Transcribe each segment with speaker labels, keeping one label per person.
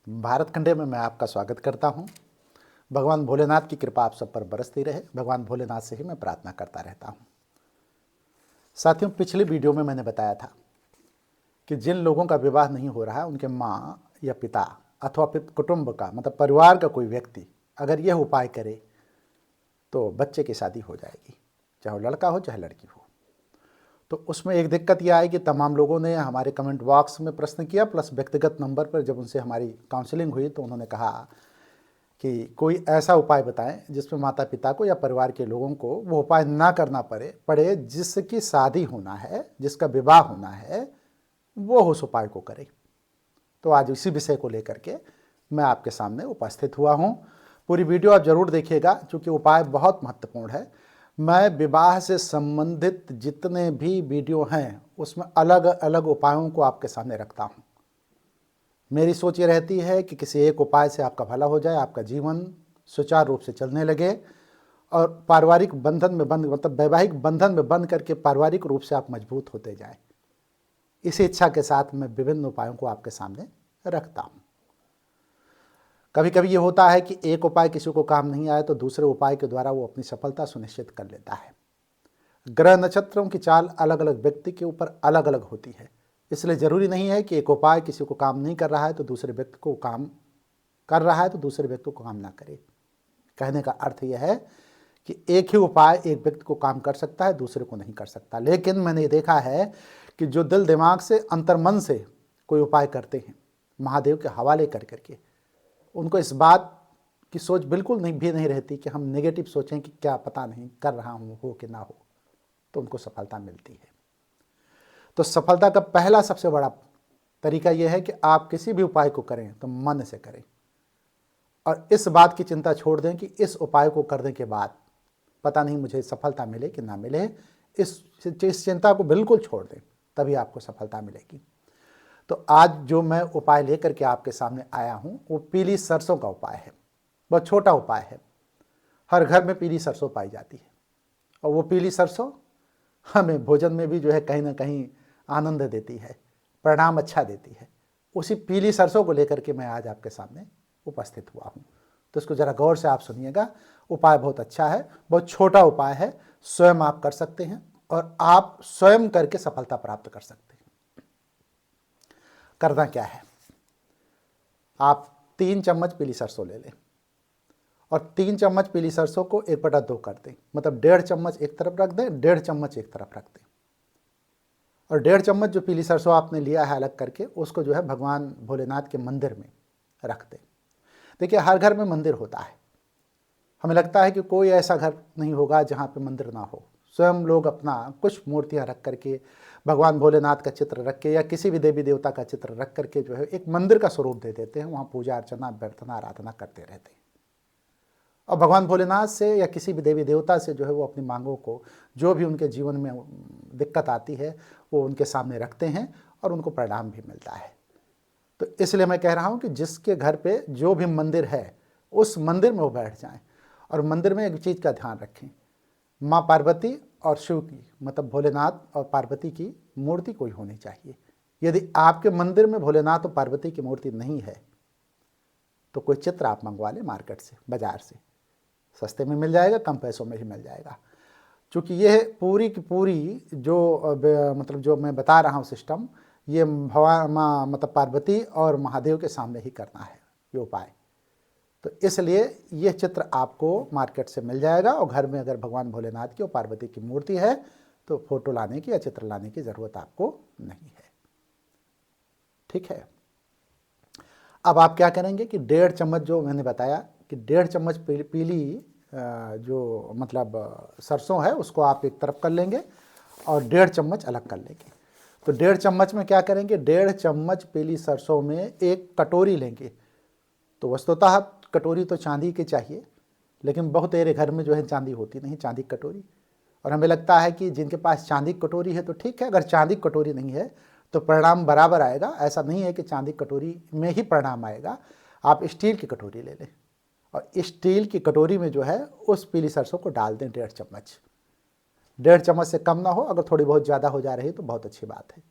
Speaker 1: भारत खंडे में मैं आपका स्वागत करता हूं। भगवान भोलेनाथ की कृपा आप सब पर बरसती रहे। भगवान भोलेनाथ से ही मैं प्रार्थना करता रहता हूं। साथियों, पिछली वीडियो में मैंने बताया था कि जिन लोगों का विवाह नहीं हो रहा है उनके माँ या पिता अथवा कुटुंब का मतलब परिवार का कोई व्यक्ति अगर यह उपाय करे तो बच्चे की शादी हो जाएगी, चाहे वो लड़का हो चाहे लड़की हो। तो उसमें एक दिक्कत यह आई कि तमाम लोगों ने हमारे कमेंट बॉक्स में प्रश्न किया, प्लस व्यक्तिगत नंबर पर जब उनसे हमारी काउंसलिंग हुई तो उन्होंने कहा कि कोई ऐसा उपाय बताएं जिसमें माता पिता को या परिवार के लोगों को वो उपाय ना करना पड़े जिसकी शादी होना है, जिसका विवाह होना है, वो उस उपाय को करे। तो आज इसी विषय को लेकर के मैं आपके सामने उपस्थित हुआ हूँ। पूरी वीडियो आप जरूर देखिएगा क्योंकि उपाय बहुत महत्वपूर्ण है। मैं विवाह से संबंधित जितने भी वीडियो हैं उसमें अलग अलग उपायों को आपके सामने रखता हूँ। मेरी सोच ये रहती है कि किसी एक उपाय से आपका भला हो जाए, आपका जीवन सुचारू रूप से चलने लगे और पारिवारिक बंधन में बंध मतलब वैवाहिक बंधन में बंध करके पारिवारिक रूप से आप मजबूत होते जाएं। इसी इच्छा के साथ मैं विभिन्न उपायों को आपके सामने रखता हूं। कभी कभी ये होता है कि एक उपाय किसी को काम नहीं आए तो दूसरे उपाय के द्वारा वो अपनी सफलता सुनिश्चित कर लेता है। ग्रह नक्षत्रों की चाल अलग अलग व्यक्ति के ऊपर अलग अलग होती है, इसलिए जरूरी नहीं है कि एक उपाय किसी को काम नहीं कर रहा है तो दूसरे व्यक्ति को काम कर रहा है तो दूसरे व्यक्ति को काम ना करे। कहने का अर्थ यह है कि एक ही उपाय एक व्यक्ति को काम कर सकता है, दूसरे को नहीं कर सकता। लेकिन मैंने ये देखा है कि जो दिल दिमाग से अंतर्मन से कोई उपाय करते हैं महादेव के हवाले कर करके, उनको इस बात की सोच बिल्कुल नहीं रहती कि हम नेगेटिव सोचें कि क्या पता नहीं कर रहा हूँ हो कि ना हो, तो उनको सफलता मिलती है। तो सफलता का पहला सबसे बड़ा तरीका यह है कि आप किसी भी उपाय को करें तो मन से करें और इस बात की चिंता छोड़ दें कि इस उपाय को करने के बाद पता नहीं मुझे सफलता मिले कि ना मिले। इस चिंता को बिल्कुल छोड़ दें, तभी आपको सफलता मिलेगी। तो आज जो मैं उपाय लेकर के आपके सामने आया हूं वो पीली सरसों का उपाय है। बहुत छोटा उपाय है, हर घर में पीली सरसों पाई जाती है और वो पीली सरसों हमें भोजन में भी जो है कहीं ना कहीं आनंद देती है, परिणाम अच्छा देती है। उसी पीली सरसों को लेकर के मैं आज आपके सामने उपस्थित हुआ हूँ। तो इसको ज़रा गौर से आप सुनिएगा। उपाय बहुत अच्छा है, बहुत छोटा उपाय है, स्वयं आप कर सकते हैं और आप स्वयं करके सफलता प्राप्त कर सकते हैं। करना क्या है, आप 3 चम्मच पीली सरसों ले लें और 3 चम्मच पीली सरसों को 1/2 कर दें, मतलब 1.5 चम्मच एक तरफ रख दें, 1.5 चम्मच एक तरफ रख दें और 1.5 चम्मच जो पीली सरसों आपने लिया है अलग करके उसको जो है भगवान भोलेनाथ के मंदिर में रख दें। देखिए, हर घर में मंदिर होता है, हमें लगता है कि कोई ऐसा घर नहीं होगा जहाँ पे मंदिर ना हो। स्वयं लोग अपना कुछ मूर्तियाँ रख करके, भगवान भोलेनाथ का चित्र रख के या किसी भी देवी देवता का चित्र रख करके जो है एक मंदिर का स्वरूप दे देते हैं, वहाँ पूजा अर्चना प्रार्थना आराधना करते रहते हैं और भगवान भोलेनाथ से या किसी भी देवी देवता से जो है वो अपनी मांगों को, जो भी उनके जीवन में दिक्कत आती है वो उनके सामने रखते हैं और उनको परिणाम भी मिलता है। तो इसलिए मैं कह रहा हूँ कि जिसके घर पे जो भी मंदिर है उस मंदिर में वो बैठ जाएं और मंदिर में एक चीज़ का ध्यान रखें, माँ पार्वती और शिव की मतलब भोलेनाथ और पार्वती की मूर्ति कोई होनी चाहिए। यदि आपके मंदिर में भोलेनाथ और पार्वती की मूर्ति नहीं है तो कोई चित्र आप मंगवा लें मार्केट से, बाजार से, सस्ते में मिल जाएगा, कम पैसों में ही मिल जाएगा। क्योंकि यह पूरी की पूरी जो मतलब जो मैं बता रहा हूँ सिस्टम, ये भगवान माँ मतलब पार्वती और महादेव के सामने ही करना है ये उपाय। तो इसलिए यह चित्र आपको मार्केट से मिल जाएगा और घर में अगर भगवान भोलेनाथ की और पार्वती की मूर्ति है तो फोटो लाने की या चित्र लाने की ज़रूरत आपको नहीं है। ठीक है, अब आप क्या करेंगे कि 1.5 चम्मच जो मैंने बताया कि 1.5 चम्मच पीली जो मतलब सरसों है उसको आप एक तरफ कर लेंगे और 1.5 चम्मच अलग कर लेंगे। तो 1.5 चम्मच में क्या करेंगे, 1.5 चम्मच पीली सरसों में एक कटोरी लेंगे। तो वस्तुतः कटोरी तो चांदी की चाहिए, लेकिन बहुत तेरे घर में जो है चांदी होती नहीं, चांदी की कटोरी, और हमें लगता है कि जिनके पास चांदी की कटोरी है तो ठीक है, अगर चांदी की कटोरी नहीं है तो परिणाम बराबर आएगा। ऐसा नहीं है कि चांदी की कटोरी में ही परिणाम आएगा, आप स्टील की कटोरी ले लें और स्टील की कटोरी में जो है उस पीली सरसों को डाल दें 1.5 चम्मच। 1.5 चम्मच से कम ना हो, अगर थोड़ी बहुत ज़्यादा हो जा रही तो बहुत अच्छी बात है।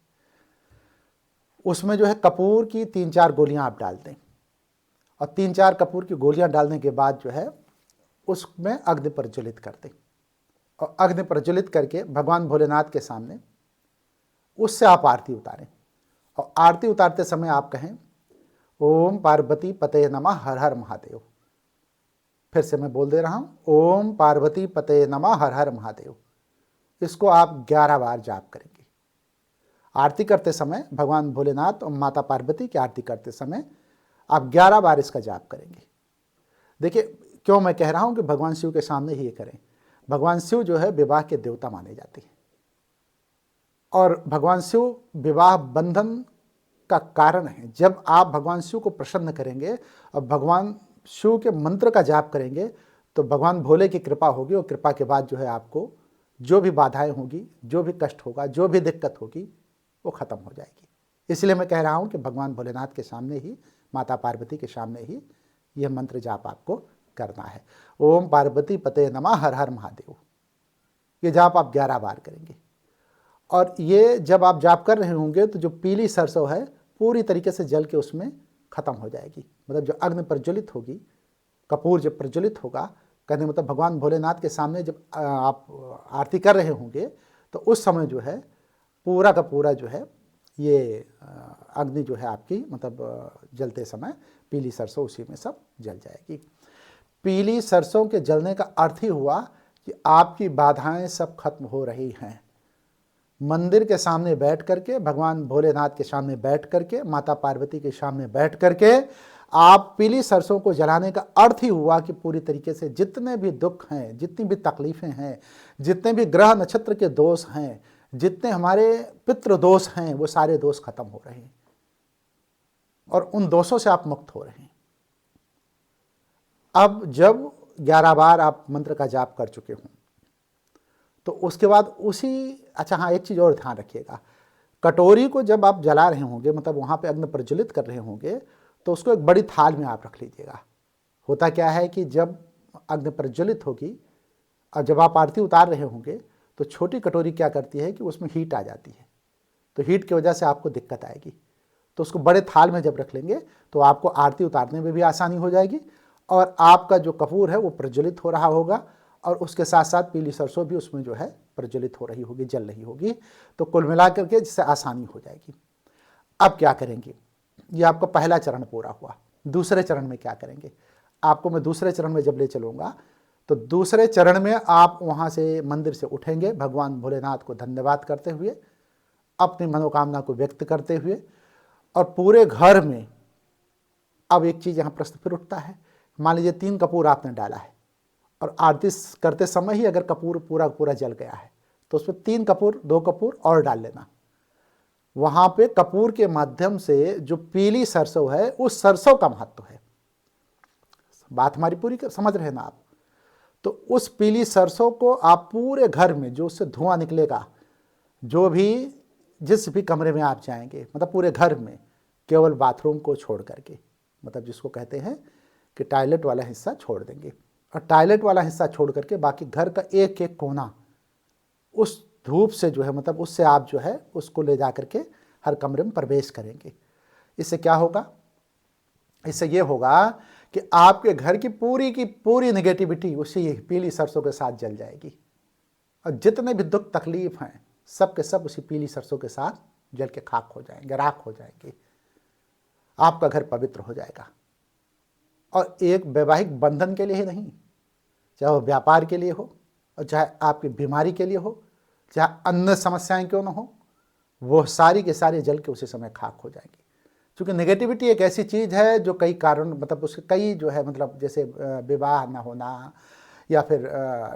Speaker 1: उसमें जो है कपूर की 3-4 गोलियां आप डाल दें और 3-4 कपूर की गोलियां डालने के बाद जो है उसमें अग्नि प्रज्वलित कर दें और अग्नि प्रज्वलित करके भगवान भोलेनाथ के सामने उससे आप आरती उतारें और आरती उतारते समय आप कहें ओम पार्वती पते नमः हर हर महादेव। फिर से मैं बोल दे रहा हूं, ओम पार्वती पते नमः हर हर महादेव। इसको आप 11 बार जाप करेंगे। आरती करते समय भगवान भोलेनाथ और माता पार्वती की आरती करते समय आप 11 बार इसका जाप करेंगे। देखिए क्यों मैं कह रहा हूं कि भगवान शिव के सामने ही ये करें। भगवान शिव जो है विवाह के देवता माने जाते हैं और भगवान शिव विवाह बंधन का कारण है। जब आप भगवान शिव को प्रसन्न करेंगे और भगवान शिव के मंत्र का जाप करेंगे तो भगवान भोले की कृपा होगी और कृपा के बाद जो है आपको जो भी बाधाएं होगी, जो भी कष्ट होगा, जो भी दिक्कत होगी वो खत्म हो जाएगी। इसलिए मैं कह रहा हूं कि भगवान भोलेनाथ के सामने ही, माता पार्वती के सामने ही यह मंत्र जाप आपको करना है। ओम पार्वती पते नमः हर हर महादेव। ये जाप आप 11 बार करेंगे और ये जब आप जाप कर रहे होंगे तो जो पीली सरसों है पूरी तरीके से जल के उसमें खत्म हो जाएगी। मतलब जो अग्नि प्रज्वलित होगी, कपूर जब प्रज्वलित होगा, कहने मतलब भगवान भोलेनाथ के सामने जब आप आरती कर रहे होंगे तो उस समय जो है पूरा का पूरा जो है ये अग्नि जो है आपकी मतलब जलते समय पीली सरसों उसी में सब जल जाएगी। पीली सरसों के जलने का अर्थ ही हुआ कि आपकी बाधाएं सब खत्म हो रही हैं। मंदिर के सामने बैठ करके, भगवान भोलेनाथ के सामने बैठ करके, माता पार्वती के सामने बैठ करके आप पीली सरसों को जलाने का अर्थ ही हुआ कि पूरी तरीके से जितने भी दुख हैं, जितनी भी तकलीफें हैं, जितने भी ग्रह नक्षत्र के दोष हैं, जितने हमारे पितृ दोष हैं, वो सारे दोष खत्म हो रहे हैं और उन दोषों से आप मुक्त हो रहे हैं। अब जब 11 बार आप मंत्र का जाप कर चुके हों तो उसके बाद अच्छा हाँ, एक चीज़ और ध्यान रखिएगा। कटोरी को जब आप जला रहे होंगे, मतलब वहाँ पे अग्नि प्रज्वलित कर रहे होंगे, तो उसको एक बड़ी थाल में आप रख लीजिएगा। होता क्या है कि जब अग्नि प्रज्वलित होगी और जब आप आरती उतार रहे होंगे तो छोटी कटोरी क्या करती है कि उसमें हीट आ जाती है, तो हीट की वजह से आपको दिक्कत आएगी। तो उसको बड़े थाल में जब रख लेंगे तो आपको आरती उतारने में भी आसानी हो जाएगी और आपका जो कपूर है वो प्रज्वलित हो रहा होगा और उसके साथ साथ पीली सरसों भी उसमें जो है प्रज्वलित हो रही होगी, जल रही होगी। तो कुल मिला करके जिससे आसानी हो जाएगी। अब क्या करेंगे, ये आपका पहला चरण पूरा हुआ। दूसरे चरण में क्या करेंगे, आपको मैं दूसरे चरण में जब ले चलूँगा तो दूसरे चरण में आप वहाँ से मंदिर से उठेंगे भगवान भोलेनाथ को धन्यवाद करते हुए, अपनी मनोकामना को व्यक्त करते हुए, और पूरे घर में अब एक चीज़ यहाँ प्रश्न फिर उठता है। मान लीजिए 3 कपूर आपने डाला है और आरती करते समय ही अगर कपूर पूरा पूरा जल गया है तो उसमें 3 कपूर, 2 कपूर और डाल लेना। वहाँ पे कपूर के माध्यम से जो पीली सरसों है उस सरसों का महत्व है। बात हमारी पूरी समझ रहे हैं ना आप? तो उस पीली सरसों को आप पूरे घर में, जो उससे धुआं निकलेगा, जो भी जिस भी कमरे में आप जाएंगे, मतलब पूरे घर में, केवल बाथरूम को छोड़ करके, मतलब जिसको कहते हैं कि टॉयलेट वाला हिस्सा छोड़ देंगे, और टॉयलेट वाला हिस्सा छोड़ करके बाकी घर का एक एक कोना उस धूप से जो है, मतलब उससे आप जो है उसको ले जा करके हर कमरे में प्रवेश करेंगे। इससे क्या होगा, इससे ये होगा कि आपके घर की पूरी नेगेटिविटी उसी पीली सरसों के साथ जल जाएगी और जितने भी दुख तकलीफ हैं सब के सब उसी पीली सरसों के साथ जल के खाक हो जाएंगे, राख हो जाएंगे। आपका घर पवित्र हो जाएगा। और एक वैवाहिक बंधन के लिए ही नहीं, चाहे वो व्यापार के लिए हो और चाहे आपकी बीमारी के लिए हो, चाहे अन्य समस्याएं क्यों ना हो, वो सारी के सारे जल के उसी समय खाक हो जाएंगी। क्योंकि नेगेटिविटी एक ऐसी चीज़ है जो कई कारण, मतलब उसके कई जो है, मतलब जैसे विवाह ना होना, या फिर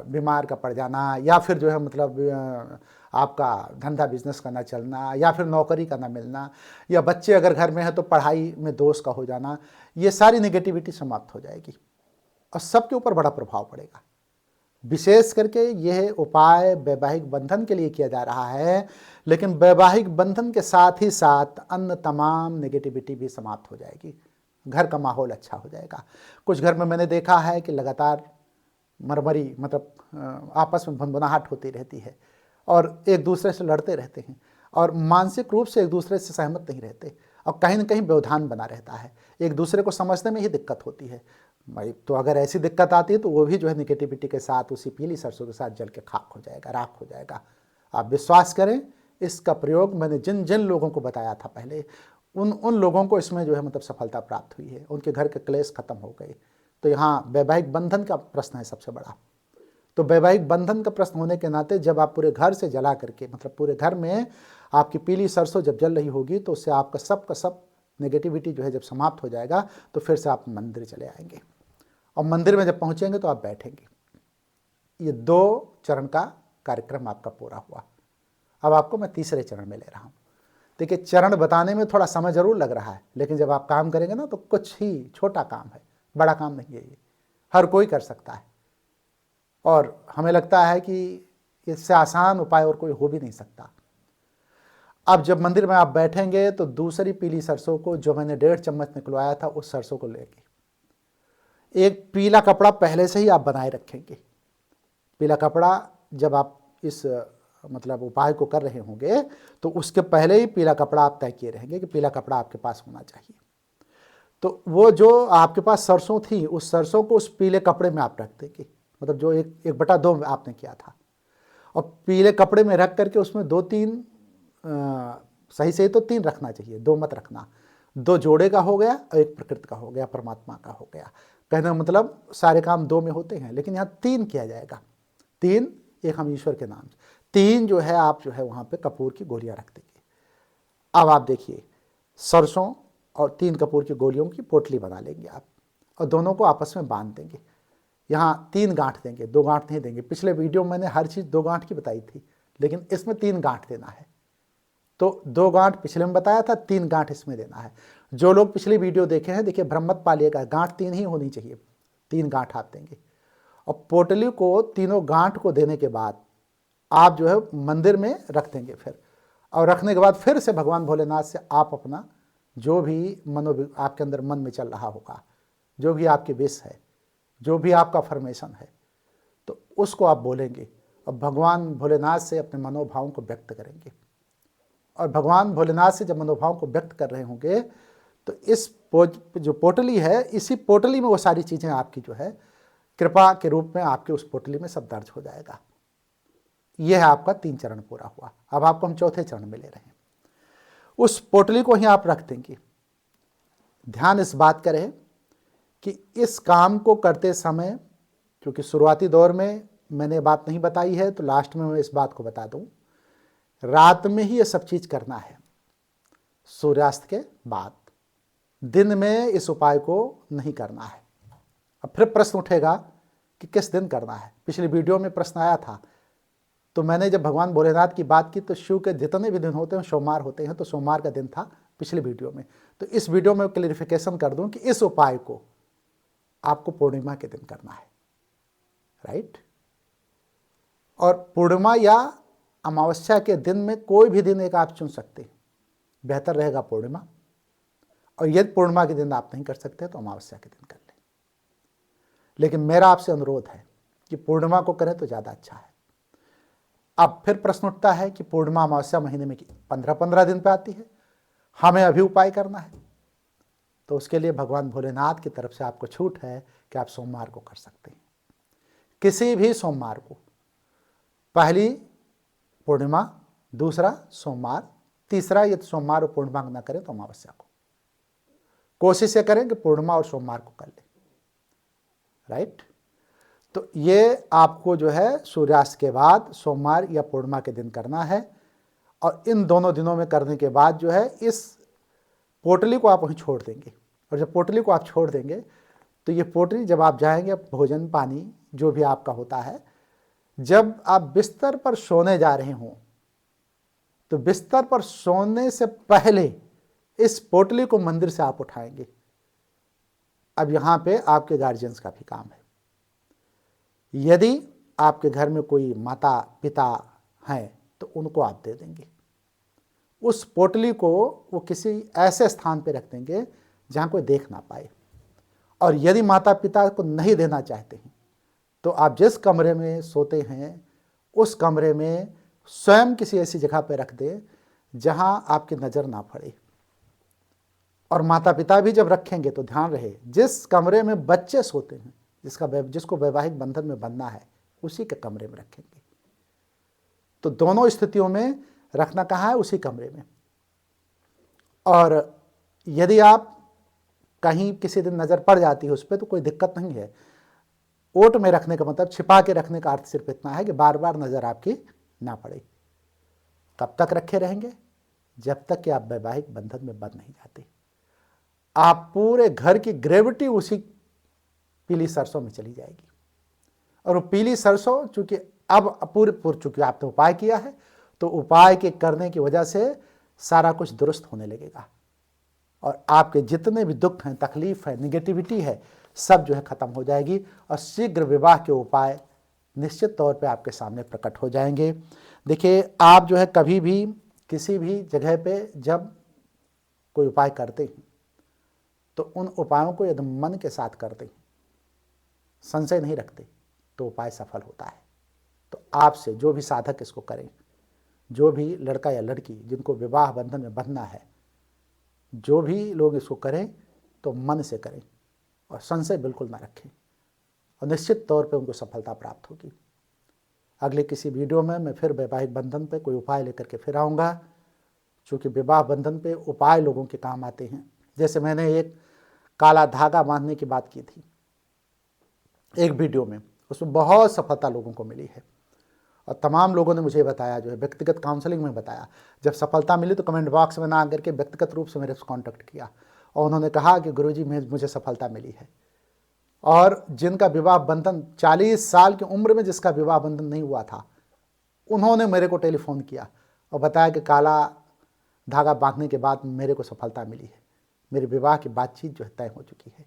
Speaker 1: बीमार का पड़ जाना, या फिर जो है मतलब आपका धंधा बिजनेस का ना चलना, या फिर नौकरी का ना मिलना, या बच्चे अगर घर में है तो पढ़ाई में दोष का हो जाना, ये सारी नेगेटिविटी समाप्त हो जाएगी और सबके ऊपर बड़ा प्रभाव पड़ेगा। विशेष करके यह उपाय वैवाहिक बंधन के लिए किया जा रहा है, लेकिन वैवाहिक बंधन के साथ ही साथ अन्य तमाम नेगेटिविटी भी समाप्त हो जाएगी। घर का माहौल अच्छा हो जाएगा। कुछ घर में मैंने देखा है कि लगातार मरमरी, मतलब आपस में भनभनाहट होती रहती है और एक दूसरे से लड़ते रहते हैं और मानसिक रूप से एक दूसरे से सहमत नहीं रहते और कहीं ना कहीं व्यवधान बना रहता है, एक दूसरे को समझने में ही दिक्कत होती है भाई। तो अगर ऐसी दिक्कत आती है तो वो भी जो है निगेटिविटी के साथ उसी पीली सरसों के साथ जल के खाक हो जाएगा, राख हो जाएगा। आप विश्वास करें, इसका प्रयोग मैंने जिन जिन लोगों को बताया था पहले, उन लोगों को इसमें जो है मतलब सफलता प्राप्त हुई है, उनके घर के क्लेश खत्म हो गए। तो यहाँ वैवाहिक बंधन का प्रश्न है सबसे बड़ा। तो वैवाहिक बंधन का प्रश्न होने के नाते जब आप पूरे घर से जला करके, मतलब पूरे घर में आपकी पीली सरसों जब जल रही होगी, तो उससे आपका सब नेगेटिविटी जो है जब समाप्त हो जाएगा, तो फिर से आप मंदिर चले आएंगे। और मंदिर में जब पहुंचेंगे तो आप बैठेंगे। ये 2 चरण का कार्यक्रम आपका पूरा हुआ। अब आपको मैं तीसरे चरण में ले रहा हूँ। देखिए, चरण बताने में थोड़ा समय जरूर लग रहा है, लेकिन जब आप काम करेंगे ना तो कुछ ही छोटा काम है, बड़ा काम नहीं है, ये हर कोई कर सकता है। और हमें लगता है कि इससे आसान उपाय और कोई हो भी नहीं सकता। अब जब मंदिर में आप बैठेंगे तो दूसरी पीली सरसों को, जो मैंने 1.5 चम्मच निकलवाया था, उस सरसों को लेके एक पीला कपड़ा पहले से ही आप बनाए रखेंगे। पीला कपड़ा जब आप इस मतलब उपाय को कर रहे होंगे तो उसके पहले ही पीला कपड़ा आप तय किए रहेंगे कि पीला कपड़ा आपके पास होना चाहिए। तो वो जो आपके पास सरसों थी, उस सरसों को उस पीले कपड़े में आप रख देंगे, मतलब जो 1/2 आपने किया था, और पीले कपड़े में रख करके उसमें 2-3 सही से तो 3 रखना चाहिए, 2 मत रखना। 2 जोड़े का हो गया और 1 प्रकृति का हो गया, परमात्मा का हो गया। कहने का मतलब सारे काम 2 में होते हैं, लेकिन यहाँ 3 किया जाएगा। 3, एक हम ईश्वर के नाम से 3 जो है आप जो है वहाँ पे कपूर की गोलियां रख देंगे। अब आप देखिए, सरसों और 3 कपूर की गोलियों की पोटली बना लेंगे आप, और दोनों को आपस में बांध देंगे। यहाँ 3 गांठ देंगे, 2 गांठ नहीं देंगे। पिछले वीडियो में मैंने हर चीज़ 2 गांठ की बताई थी, लेकिन इसमें 3 गांठ देना है। तो 2 गांठ पिछले में बताया था, 3 गांठ इसमें देना है। जो लोग पिछली वीडियो देखे हैं, देखिए भ्रम मत पालिएगा, गांठ 3 ही होनी चाहिए, 3 गांठ आप देंगे। और पोटली को तीनों गांठ को देने के बाद आप जो है मंदिर में रख देंगे फिर, और रखने के बाद फिर से भगवान भोलेनाथ से आप अपना जो भी आपके अंदर मन में चल रहा होगा, जो भी आपकी विश है, जो भी आपका फरमेशन है, तो उसको आप बोलेंगे और भगवान भोलेनाथ से अपने मनोभावों को व्यक्त करेंगे। और भगवान भोलेनाथ से जब मनोभाव को व्यक्त कर रहे होंगे तो इस जो पोटली है, इसी पोटली में वो सारी चीज़ें आपकी जो है कृपा के रूप में आपके उस पोटली में सब दर्ज हो जाएगा। यह है आपका 3 चरण पूरा हुआ। अब आपको हम चौथे चरण में ले रहे हैं। उस पोटली को ही आप रख देंगे। ध्यान इस बात का रहे कि इस काम को करते समय, क्योंकि शुरुआती दौर में मैंने बात नहीं बताई है, तो लास्ट में मैं इस बात को बता दूं, रात में ही ये सब चीज़ करना है, सूर्यास्त के बाद। दिन में इस उपाय को नहीं करना है। अब फिर प्रश्न उठेगा कि किस दिन करना है। पिछली वीडियो में प्रश्न आया था, तो मैंने जब भगवान भोलेनाथ की बात की तो शिव के जितने भी दिन होते हैं सोमवार होते हैं, तो सोमवार का दिन था पिछली वीडियो में। तो इस वीडियो में क्लेरिफिकेशन कर दूं कि इस उपाय को आपको पूर्णिमा के दिन करना है, राइट। और पूर्णिमा या अमावस्या के दिन में कोई भी दिन एक आप चुन सकते हैं, बेहतर रहेगा पूर्णिमा। और यदि पूर्णिमा के दिन आप नहीं कर सकते तो अमावस्या के दिन कर लें। लेकिन मेरा आपसे अनुरोध है कि पूर्णिमा को करें तो ज़्यादा अच्छा है। अब फिर प्रश्न उठता है कि पूर्णिमा अमावस्या महीने में 15-15 दिन पे आती है, हमें अभी उपाय करना है। तो उसके लिए भगवान भोलेनाथ की तरफ से आपको छूट है कि आप सोमवार को कर सकते हैं, किसी भी सोमवार को। पहली पूर्णिमा, दूसरा सोमवार, तीसरा यदि सोमवार और पूर्णिमा ना करें तो अमावस्या को। कोशिश ये करें कि पूर्णिमा और सोमवार को कर लें, राइट। तो ये आपको जो है सूर्यास्त के बाद सोमवार या पूर्णिमा के दिन करना है। और इन दोनों दिनों में करने के बाद जो है इस पोटली को आप वहीं छोड़ देंगे। और जब पोटली को आप छोड़ देंगे तो ये पोटली जब आप जाएंगे, भोजन पानी जो भी आपका होता है, जब आप बिस्तर पर सोने जा रहे हों तो बिस्तर पर सोने से पहले इस पोटली को मंदिर से आप उठाएंगे। अब यहाँ पे आपके गार्जियंस का भी काम है। यदि आपके घर में कोई माता पिता हैं तो उनको आप दे देंगे। उस पोटली को वो किसी ऐसे स्थान पे रख देंगे जहाँ कोई देख ना पाए। और यदि माता पिता को नहीं देना चाहते हैं तो आप जिस कमरे में सोते हैं उस कमरे में स्वयं किसी ऐसी जगह पे रख दें जहाँ आपकी नज़र ना पड़े। और माता पिता भी जब रखेंगे तो ध्यान रहे, जिस कमरे में बच्चे सोते हैं, जिसको वैवाहिक बंधन में बंधना है, उसी के कमरे में रखेंगे। तो दोनों स्थितियों में रखना कहाँ है? उसी कमरे में। और यदि आप कहीं किसी दिन नज़र पड़ जाती है उस पर तो कोई दिक्कत नहीं है। ओट में रखने का मतलब, छिपा के रखने का अर्थ सिर्फ इतना है कि बार बार नज़र आपकी ना पड़े। कब तक रखे रहेंगे? जब तक कि आप वैवाहिक बंधन में बंध नहीं जाते। आप पूरे घर की ग्रेविटी उसी पीली सरसों में चली जाएगी। और वो पीली सरसों चूंकि अब चूंकि आपने उपाय किया है, तो उपाय के करने की वजह से सारा कुछ दुरुस्त होने लगेगा और आपके जितने भी दुख हैं, तकलीफ है, निगेटिविटी है, सब जो है खत्म हो जाएगी और शीघ्र विवाह के उपाय निश्चित तौर पे आपके सामने प्रकट हो जाएंगे। देखिए, आप जो है कभी भी किसी भी जगह पे जब कोई उपाय करते हैं तो उन उपायों को यदि मन के साथ करते हैं, संशय नहीं रखते, तो उपाय सफल होता है। तो आपसे जो भी साधक इसको करें, जो भी लड़का या लड़की जिनको विवाह बंधन में बंधना है, जो भी लोग इसको करें तो मन से करें और संशय बिल्कुल ना रखें और निश्चित तौर पे उनको सफलता प्राप्त होगी। अगले किसी वीडियो में मैं फिर वैवाहिक बंधन पे कोई उपाय लेकर के फिर आऊँगा, क्योंकि विवाह बंधन पे उपाय लोगों के काम आते हैं। जैसे मैंने एक काला धागा बांधने की बात की थी एक वीडियो में, उसमें बहुत सफलता लोगों को मिली है और तमाम लोगों ने मुझे बताया, जो है व्यक्तिगत काउंसलिंग में बताया। जब सफलता मिली तो कमेंट बॉक्स में ना आकर के व्यक्तिगत रूप से मेरे से कॉन्टैक्ट किया और उन्होंने कहा कि गुरुजी मुझे सफलता मिली है। और जिनका विवाह बंधन 40 साल की उम्र में जिसका विवाह बंधन नहीं हुआ था, उन्होंने मेरे को टेलीफोन किया और बताया कि काला धागा बांधने के बाद मेरे को सफलता मिली है, मेरे विवाह की बातचीत जो है तय हो चुकी है।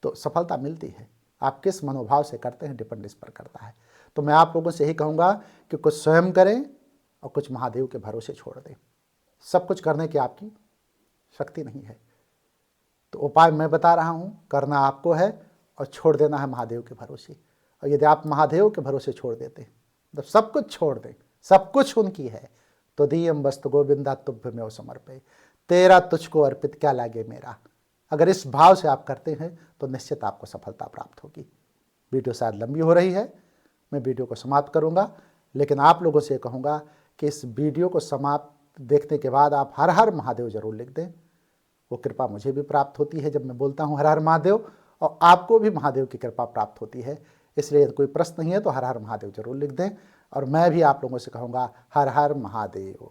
Speaker 1: तो सफलता मिलती है, आप किस मनोभाव से करते हैं डिपेंड इस पर करता है। तो मैं आप लोगों से यही कहूँगा कि कुछ स्वयं करें और कुछ महादेव के भरोसे छोड़ दें। सब कुछ करने की आपकी शक्ति नहीं है, तो उपाय मैं बता रहा हूँ, करना आपको है और छोड़ देना है महादेव के भरोसे। और यदि आप महादेव के भरोसे छोड़ देते हैं, तो सब कुछ छोड़ दें, सब कुछ उनकी है, तो दीयम वस्तु गोविंदा तुभ्यमेव समर्पये, तेरा तुझको अर्पित क्या लागे मेरा। अगर इस भाव से आप करते हैं तो निश्चित आपको सफलता प्राप्त होगी। वीडियो शायद लंबी हो रही है, मैं वीडियो को समाप्त करूंगा, लेकिन आप लोगों से कहूँगा कि इस वीडियो को समाप्त देखने के बाद आप हर हर महादेव जरूर लिख दें। वो कृपा मुझे भी प्राप्त होती है जब मैं बोलता हूँ हर हर महादेव, और आपको भी महादेव की कृपा प्राप्त होती है। इसलिए कोई प्रश्न नहीं है तो हर हर महादेव जरूर लिख दें और मैं भी आप लोगों से कहूँगा हर हर महादेव।